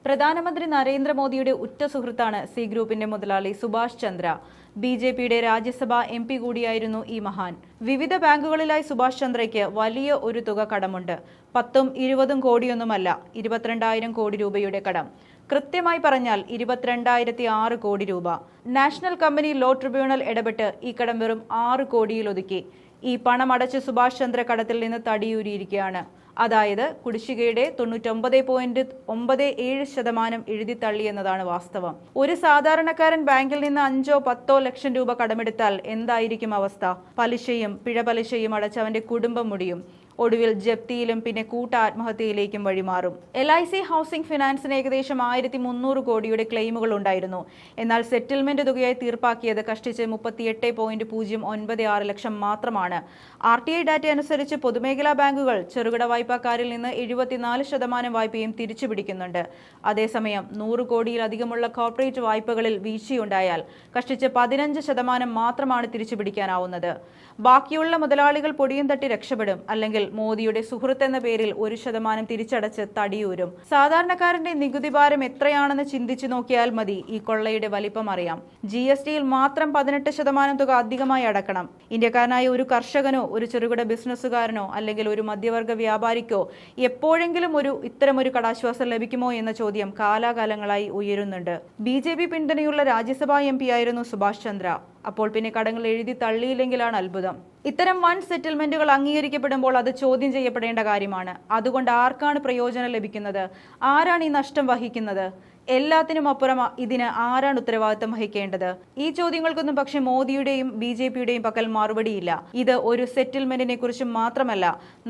പ്രധാനമന്ത്രി നരേന്ദ്രമോദിയുടെ ഉറ്റ സുഹൃത്താണ് സി ഗ്രൂപ്പിന്റെ മുതലാളി സുഭാഷ് ചന്ദ്ര. ബിജെപിയുടെ രാജ്യസഭാ MP കൂടിയായിരുന്നു ഈ മഹാൻ. വിവിധ ബാങ്കുകളിലായി സുഭാഷ് ചന്ദ്രയ്ക്ക് വലിയ ഒരു തുക കടമുണ്ട്. 10-20 കോടിയൊന്നുമല്ല, 22,000 കോടി രൂപയുടെ കടം. കൃത്യമായി പറഞ്ഞാൽ 22,006 കോടി രൂപ. നാഷണൽ കമ്പനി ലോ ട്രിബ്യൂണൽ ഇടപെട്ട് ഈ കടം വെറും 6 കോടിയിൽ ഒതുക്കി. ഈ പണം അടച്ച് സുഭാഷ് ചന്ദ്ര കടത്തിൽ നിന്ന് തടിയൂരിയിരിക്കുകയാണ്. അതായത് കുടിശ്ശികയുടെ 99.97% എഴുതിത്തള്ളിയെന്നതാണ് വാസ്തവം. ഒരു സാധാരണക്കാരൻ ബാങ്കിൽ നിന്ന് 5-10 ലക്ഷം രൂപ കടമെടുത്താൽ എന്തായിരിക്കും അവസ്ഥ? പലിശയും പിഴപലിശയും അടച്ച് അവന്റെ കുടുംബം മുടിയും. ഒടുവിൽ ജപ്തിയിലും പിന്നെ കൂട്ട ആത്മഹത്യയിലേക്കും വഴിമാറും. LIC ഹൗസിംഗ് ഫിനാൻസിന് ഏകദേശം 1,300 കോടിയുടെ ക്ലെയിമുകൾ ഉണ്ടായിരുന്നു. എന്നാൽ സെറ്റിൽമെന്റ് തുകയായി തീർപ്പാക്കിയത് കഷ്ടിച്ച് 38.096 ലക്ഷം മാത്രമാണ്. RTI ഡാറ്റ അനുസരിച്ച് പൊതുമേഖലാ ബാങ്കുകൾ ചെറുകിട വായ്പക്കാരിൽ നിന്ന് 74% വായ്പയും തിരിച്ചുപിടിക്കുന്നുണ്ട്. അതേസമയം 100 കോടിയിലധികമുള്ള കോർപ്പറേറ്റ് വായ്പകളിൽ വീഴ്ചയുണ്ടായാൽ കഷ്ടിച്ച് 15% മാത്രമാണ് തിരിച്ചുപിടിക്കാനാവുന്നത്. ബാക്കിയുള്ള മുതലാളികൾ പൊടിയും തട്ടി രക്ഷപ്പെടും, അല്ലെങ്കിൽ മോദിയുടെ സുഹൃത്ത് എന്ന പേരിൽ 1% തിരിച്ചടച്ച് തടിയൂരും. സാധാരണക്കാരന്റെ നികുതി ഭാരം എത്രയാണെന്ന് ചിന്തിച്ചു നോക്കിയാൽ മതി ഈ കൊള്ളയുടെ വലിപ്പം അറിയാം. GSTയിൽ മാത്രം 18% തുക അധികമായി അടക്കണം. ഇന്ത്യക്കാരനായ ഒരു കർഷകനോ ഒരു ചെറുകിട ബിസിനസ്സുകാരനോ അല്ലെങ്കിൽ ഒരു മധ്യവർഗ വ്യാപാരിക്കോ എപ്പോഴെങ്കിലും ഇത്തരമൊരു കടാശ്വാസം ലഭിക്കുമോ എന്ന ചോദ്യം കാലാകാലങ്ങളായി ഉയരുന്നുണ്ട്. BJP പിന്തുണയുള്ള രാജ്യസഭാ MP ആയിരുന്നു സുഭാഷ് ചന്ദ്ര. അപ്പോൾ പിന്നെ കടങ്ങൾ എഴുതി തള്ളിയില്ലെങ്കിലാണ് അത്ഭുതം. ഇത്തരം വൻ സെറ്റിൽമെന്റുകൾ അംഗീകരിക്കപ്പെടുമ്പോൾ അത് ചോദ്യം ചെയ്യപ്പെടേണ്ട കാര്യമാണ്. അതുകൊണ്ട് ആർക്കാണ് പ്രയോജനം ലഭിക്കുന്നത്? ആരാണ് ഈ നഷ്ടം വഹിക്കുന്നത്? എല്ലാത്തിനും അപ്പുറം ഇതിന് ആരാണ് ഉത്തരവാദിത്തം വഹിക്കേണ്ടത്? ഈ ചോദ്യങ്ങൾക്കൊന്നും പക്ഷേ മോദിയുടെയും BJPയുടെയും പക്കൽ മറുപടിയില്ല. ഇത് ഒരു സെറ്റിൽമെന്റിനെ കുറിച്ച് മാത്രമല്ല,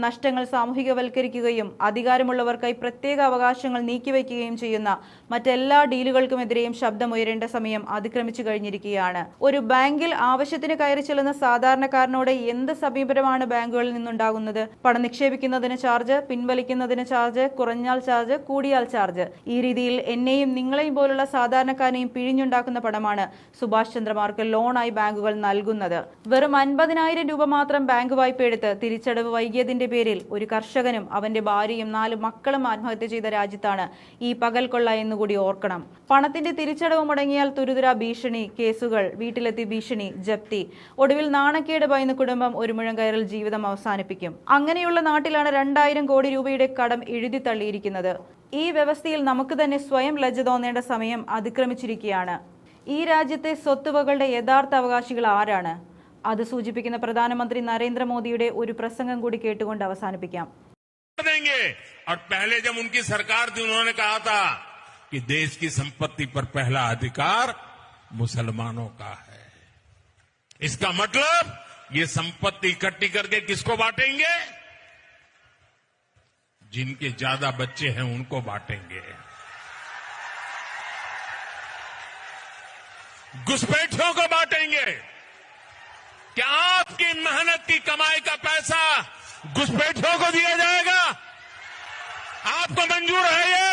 നഷ്ടങ്ങൾ സാമൂഹികവൽക്കരിക്കുകയും അധികാരമുള്ളവർക്കായി പ്രത്യേക അവകാശങ്ങൾ നീക്കിവെക്കുകയും ചെയ്യുന്ന മറ്റെല്ലാ ഡീലുകൾക്കുമെതിരെയും ശബ്ദമുയരേണ്ട സമയം അതിക്രമിച്ചു കഴിഞ്ഞിരിക്കുകയാണ്. ഒരു ബാങ്കിൽ ആവശ്യത്തിന് കയറി ചെല്ലുന്ന സാധാരണക്കാരനോട് എന്ത് സമീപനമാണ് ബാങ്കുകളിൽ നിന്നുണ്ടാകുന്നത്? പണം നിക്ഷേപിക്കുന്നതിന് ചാർജ്, പിൻവലിക്കുന്നതിന് ചാർജ്, കുറഞ്ഞാൽ ചാർജ്, കൂടിയാൽ ചാർജ്. ഈ രീതിയിൽ എന്നെയും നിങ്ങളെയും പോലുള്ള സാധാരണക്കാരെയും പിഴിഞ്ഞുണ്ടാക്കുന്ന പണമാണ് സുഭാഷ് ചന്ദ്രമാർക്ക് ലോണായി ബാങ്കുകൾ നൽകുന്നത്. വെറും 50,000 രൂപ മാത്രം ബാങ്ക് വായ്പ എടുത്ത് തിരിച്ചടവ് വൈകിയതിന്റെ പേരിൽ ഒരു കർഷകനും അവന്റെ ഭാര്യയും 4 മക്കളും ആത്മഹത്യ ചെയ്ത രാജ്യത്താണ് ഈ പകൽക്കൊള്ള എന്നുകൂടി ഓർക്കണം. പണത്തിന്റെ തിരിച്ചടവ് മുടങ്ങിയാൽ തുരുതുര ഭീഷണി, കേസുകൾ, വീട്ടിലെത്തി ഭീഷണി, ജപ്തി. ഒടുവിൽ നാണക്കേട് ഭയന്ന് കുടുംബം ഒരു മുഴം കയറിൽ ജീവിതം അവസാനിപ്പിക്കും. അങ്ങനെയുള്ള നാട്ടിലാണ് 2,000 കോടി രൂപയുടെ കടം എഴുതി തള്ളിയിരിക്കുന്നത്. ഈ വ്യവസ്ഥയിൽ നമുക്ക് തന്നെ സ്വയം ലജ്ജ തോന്നേണ്ട സമയം അതിക്രമിച്ചിരിക്കുകയാണ്. ഈ രാജ്യത്തെ സ്വത്തുവകളുടെ യഥാർത്ഥ അവകാശികൾ ആരാണ്? അത് സൂചിപ്പിക്കുന്ന പ്രധാനമന്ത്രി നരേന്ദ്രമോദിയുടെ ഒരു പ്രസംഗം കൂടി കേട്ടുകൊണ്ട് അവസാനിപ്പിക്കാം. और पहले जब उनकी सरकार थी उन्होंने कहा था कि देश की संपत्ति पर पहला अधिकार मुसलमानों का है. इसका मतलब ये संपत्ति इकट्ठी करके किसको बांटेंगे? जिनके ज्यादा बच्चे हैं उनको बांटेंगे. घुसपैठियों को बांटेंगे. क्या आपकी मेहनत की कमाई का पैसा घुसपैठियों को दिया जाएगा? आपको मंजूर है ये?